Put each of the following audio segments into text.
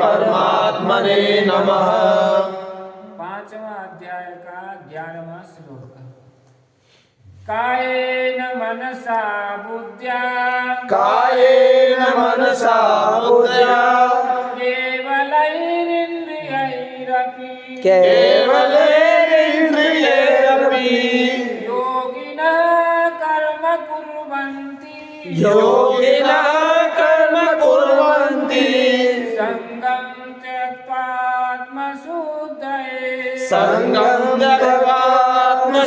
परमात्मने नमः। 5वां अध्याय का 11वां श्लोक। कायेन मनसा बुद्ध्या कायेन मनसा बुद्ध्या केवलैरिन्द्रियैरपि केवलैरिन्द्रियैरपि योगिनः कर्म कुर्वन्ति योगिनः कर्म कुर्वन्ति संगं त्यक्त्वात्मशुद्धये संगं त्यक्त्वात्मशुद्धये।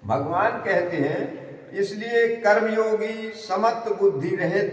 भगवान कहते हैं इसलिए कर्मयोगी समत्व बुद्धि रहित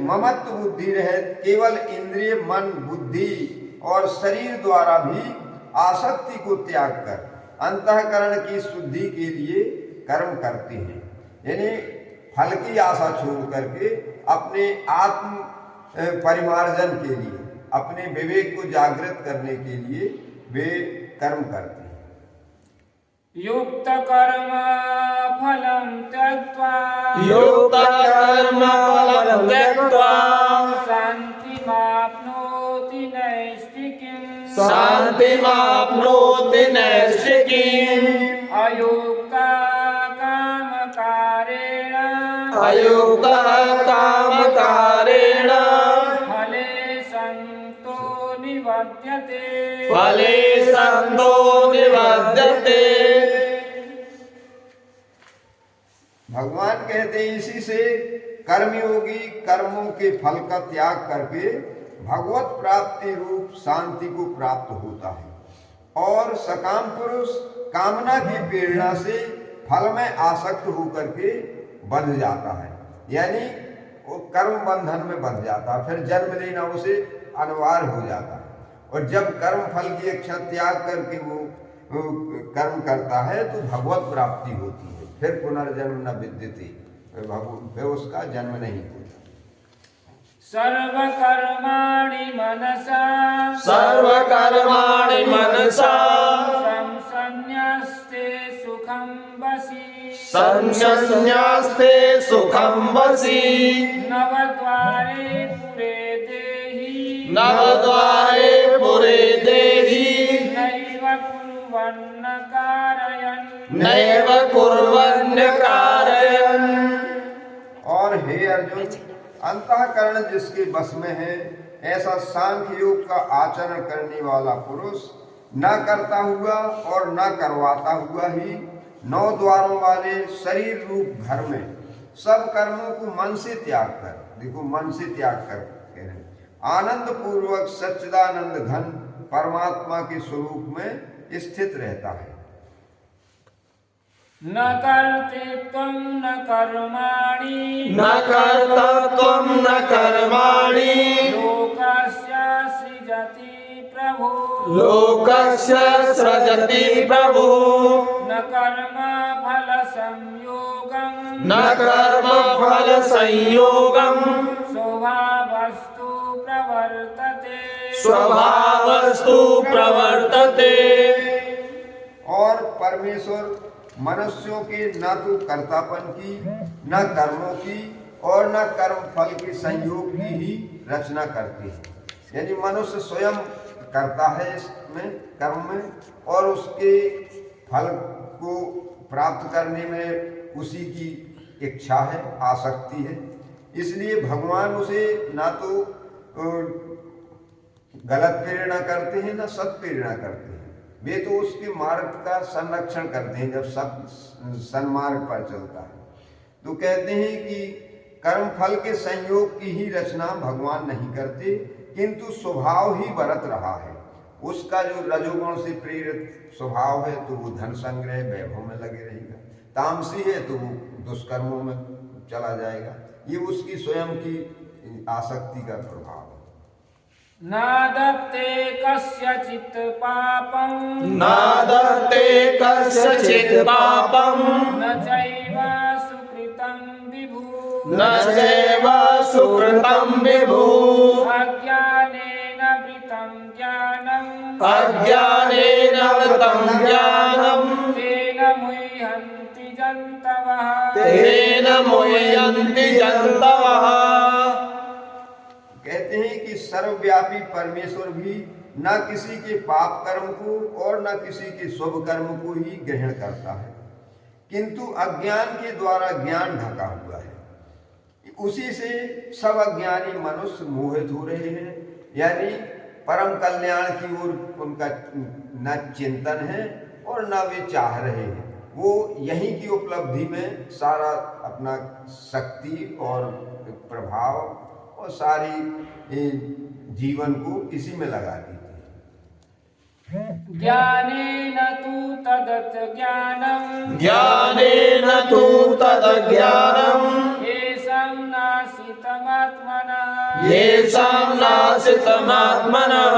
ममत्व बुद्धि रहित केवल इंद्रिय मन बुद्धि और शरीर द्वारा भी आसक्ति को त्याग कर अंतःकरण की शुद्धि के लिए कर्म करते हैं। यानी फल की आशा छोड़ करके अपने आत्म परिमार्जन के लिए अपने विवेक को जागृत करने के लिए वे कर्म करते हैं। युक्त कर्म फलं त्यक्त्वा युक्त कर्म फलं त्यक्त्वा शान्तिमाप्नोति नैष्ठिकीम् शान्तिमाप्नोति नैष्ठिकीम् अयुक्ता कामकारेण अयुक्तः कामकारेण फले संतो निबध्यते फले संतो निबध्यते। भगवान कहते हैं इसी से कर्मयोगी कर्मों के फल का त्याग करके भगवत प्राप्ति रूप शांति को प्राप्त होता है और सकाम पुरुष कामना की प्रेरणा से फल में आसक्त होकर के बंध जाता है। यानी वो कर्म बंधन में बंध जाता है, फिर जन्म लेना उसे अनिवार्य हो जाता है। और जब कर्म फल की इच्छा त्याग करके वो कर्म करता है तो भगवत प्राप्ति होती है, फिर पुनर्जन्म न विद्यते, फिर उसका जन्म नहीं होता। सर्वकर्माणि मनसा सर्वकर्माणि मनसा संसन्न्यस्ते सुखं वसि संन्यस्ते सुखं वसि नवद्वारे पुरे देहि नवद्वारे पुरे देहि नैव कुर्वन्न कारयन् नैव कुर्वन्न कारयन्। और हे अर्जुन, अंतःकरण जिसके बस में है ऐसा सांख्य योग का आचरण करने वाला पुरुष न करता हुआ और न करवाता हुआ ही 9 द्वारों वाले शरीर रूप घर में सब कर्मों को मन से त्याग कर, देखो मन से त्याग कर आनंद पूर्वक सच्चिदानंद घन परमात्मा के स्वरूप में स्थित रहता है। न कर्तृत्वं न कर्माणि न कर्तृत्वं न कर्माणि लोकस्य सृजति प्रभु लोकस्य सृजति प्रभु न कर्म फल संयोगं न कर्म फल संयोगं स्वभावस्तु प्रवर्तते स्वभावस्तु प्रवर्तते। और परमेश्वर मनुष्यों के न तो कर्तापन की न कर्मों की और न कर्म फल के संयोग की ही रचना करते हैं। यानी मनुष्य स्वयं करता है इसमें कर्म में और उसके फल को प्राप्त करने में उसी की इच्छा है, आसक्ति है। इसलिए भगवान उसे ना तो गलत प्रेरणा करते हैं ना सत प्रेरणा करते हैं, वे तो उसके मार्ग का संरक्षण करते हैं जब सब सन्मार्ग पर चलता है। तो कहते हैं कि कर्म फल के संयोग की ही रचना भगवान नहीं करते, किंतु स्वभाव ही बरत रहा है। उसका जो रजोगुण से प्रेरित स्वभाव है तो वो धन संग्रह वैभव में लगे रहेगा, तामसी है तो वो दुष्कर्मों में चला जाएगा। ये उसकी स्वयं की आसक्ति का प्रभाव है। नादत्ते कस्यचित् पापं नादत्ते कस्यचित् पापं न चैव सुकृतं विभु न चैव सुकृतं विभु अज्ञानेन वृतं ज्ञानं अज्ञानेन वृतं ज्ञानं तेन मुह्यन्ति जन्तवः तेन मुह्यन्ति जन्तवः। सर्वव्यापी परमेश्वर भी न किसी के पाप कर्म को और न किसी के शुभ कर्म को ही ग्रहण करता है, किंतु अज्ञान के द्वारा ज्ञान ढका हुआ है। उसी से सब अज्ञानी मनुष्य मोहित हो रहे हैं, यानी परम कल्याण की ओर उनका न चिंतन है और न वे चाह रहे हैं। वो यहीं की उपलब्धि में सारा अपना शक्ति और प्रभाव और सारी जीवन को इसी में लगा देते हैं। ज्ञानेन तु तदत् ज्ञानम् ज्ञानेन तु तदज्ञानम् येषां नाशितमात्मनः येषां नाशितमात्मनः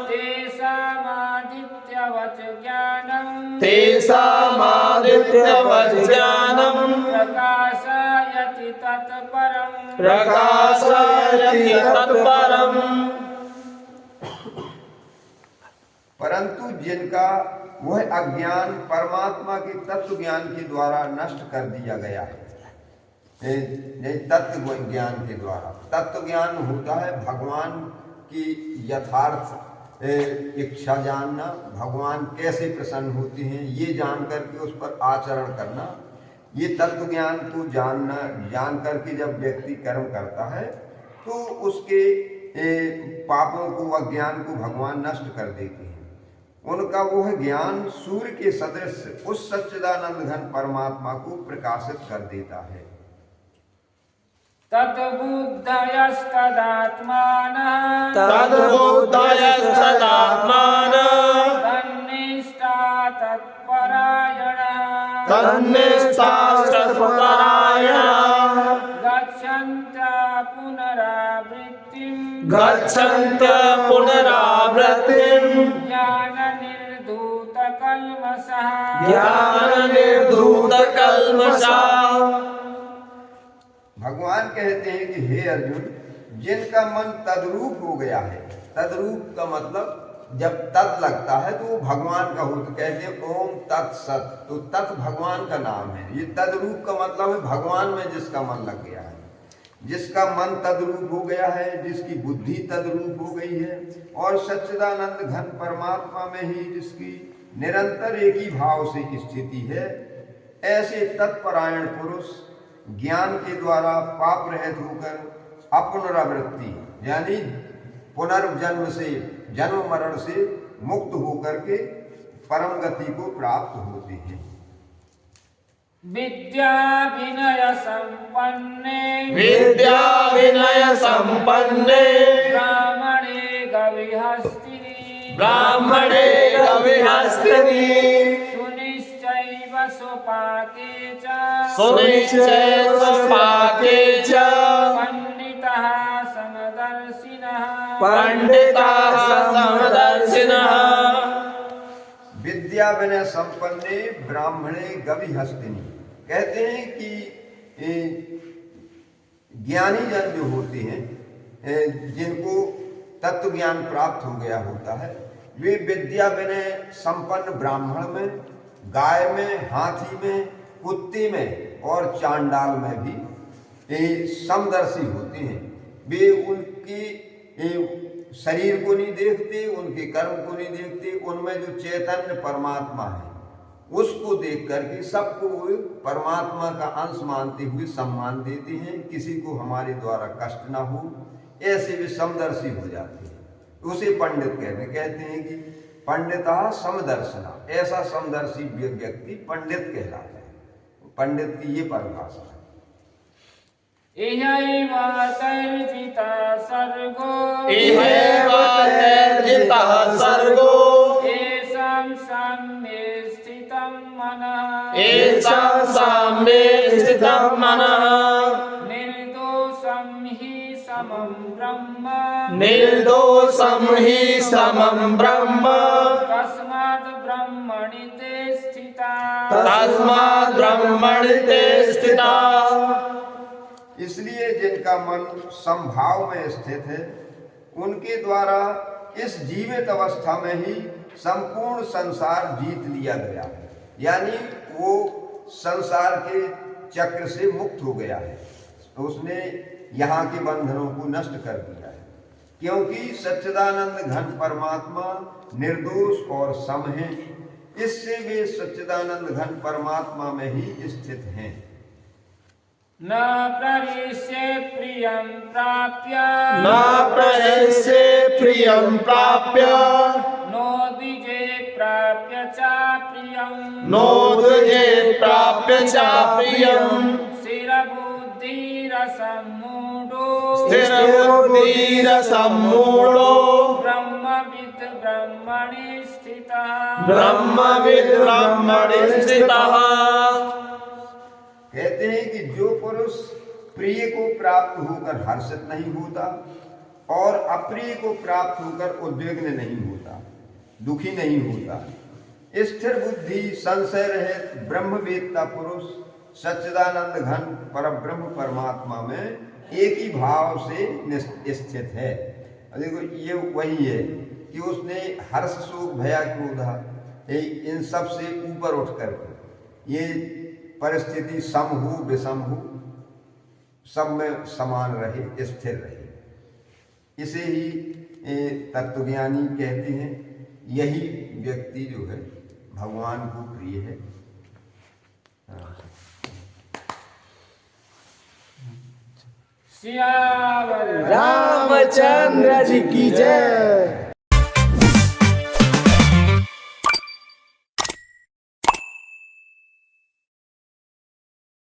तेषामादित्यवत् ज्ञानम् तेषामादित्यवत् ज्ञानम् प्रकाशयति तत्परम् प्रकाशयति तत्परम्। परंतु जिनका वह अज्ञान परमात्मा के तत्व ज्ञान के द्वारा नष्ट कर दिया गया है, तत्व ज्ञान के द्वारा। तत्व ज्ञान होता है भगवान की यथार्थ इच्छा जानना, भगवान कैसे प्रसन्न होते हैं ये जान करके उस पर आचरण करना। ये तत्व ज्ञान को जान करके जब व्यक्ति कर्म करता है तो उसके पापों को, अज्ञान को भगवान नष्ट कर देते हैं। उनका वह ज्ञान सूर्य के सदृश उस सच्चिदानंद घन परमात्मा को प्रकाशित कर देता है। तद्बुद्धयस्तदात्मानः तन्निष्ठा तत्परायणः गच्छन्त्य पुनरावृत्तिम् ज्ञाननिर्धूतकल्मषः। भगवान कहते हैं कि हे अर्जुन, जिनका मन तद्रूप हो गया है, तद्रूप का मतलब जब तत् लगता है तो वो भगवान का हो, तो कहते हैं ओम तत्सत, तो तत् भगवान का नाम है। ये तद्रूप का मतलब है भगवान में जिसका मन लग गया है, जिसका मन तद्रूप हो गया है, जिसकी बुद्धि तद्रूप हो गई है और सच्चिदानंद घन परमात्मा में ही जिसकी निरंतर एक ही भाव से स्थिति है, ऐसे तत्परायण पुरुष ज्ञान के द्वारा पाप रहित होकर अपुनरावृत्ति यानी पुनर्जन्म से, जन्म मरण से मुक्त होकर के परम गति को प्राप्त होते हैं। विद्या विनय संपन्ने ब्राह्मणे गविहस्तिनि सुनिश्चैव स्वपाके च पंडिताः समदर्शिनः। विद्या विनय संपन्ने ब्राह्मणे गविहस्तिनि, कहते हैं कि ज्ञानी जन जो होते हैं, जिनको तत्व ज्ञान प्राप्त हो गया होता है, वे विद्या विनय संपन्न ब्राह्मण में, गाय में, हाथी में, कुत्ते में और चांडाल में भी समदर्शी होते हैं। वे उनके शरीर को नहीं देखते, उनके कर्म को नहीं देखते, उनमें जो चैतन्य परमात्मा है उसको देख करके सबको परमात्मा का अंश मानते हुए सम्मान देते हैं। किसी को हमारे द्वारा कष्ट ना हो, ऐसे वे समदर्शी हो जाते हैं। उसे पंडित कहते हैं कि पंडिता समदर्शना, ऐसा समदर्शी व्यक्ति पंडित कहलाता है। पंडित की ये परिभाषा है। सर्गो येषां साम्ये स्थितं मनः निर्दोषं हि समं ब्रह्म तस्मात् ब्रह्मणि ते स्थिता। इसलिए जिनका मन समभाव में स्थित है, उनके द्वारा इस जीवित अवस्था में ही संपूर्ण संसार जीत लिया गया है, यानी वो संसार के चक्र से मुक्त हो गया है, तो उसने यहाँ के बंधनों को नष्ट कर दिया है। क्योंकि सच्चिदानंद घन परमात्मा निर्दोष और सम है, इससे वे सच्चिदानंद घन परमात्मा में ही स्थित हैं। न प्रविश्य प्रियं प्राप्य न प्रहस्य प्रियं प्राप्य नोद्विजे प्राप्य च प्रियं नोद्विजे प्राप्य च प्रियम् स्थिरबुद्धिरसम्मूढो स्थिरबुद्धिरसम्मूढो ब्रह्मविद् ब्रह्मणि स्थितः ब्रह्मविद् ब्रह्मणि स्थितः। कहते हैं कि जो पुरुष प्रिय को प्राप्त होकर हर्षित नहीं होता और अप्रिय को प्राप्त होकर उद्विग्न नहीं होता, दुखी नहीं होता, स्थिर बुद्धि संशय रहित ब्रह्मवेत्ता पुरुष सच्चिदानंद घन परब्रह्म परमात्मा में एक ही भाव से स्थित है। देखो ये वही है कि उसने हर्ष शोक भया क्रोधा इन सब से ऊपर उठ कर ये परिस्थिति सम हो विषम हो सब में समान रहे, स्थिर रहे, इसे ही तत्वज्ञानी कहते हैं। यही व्यक्ति जो है भगवान को प्रिय है। सियावर रामचंद्र जी की जय।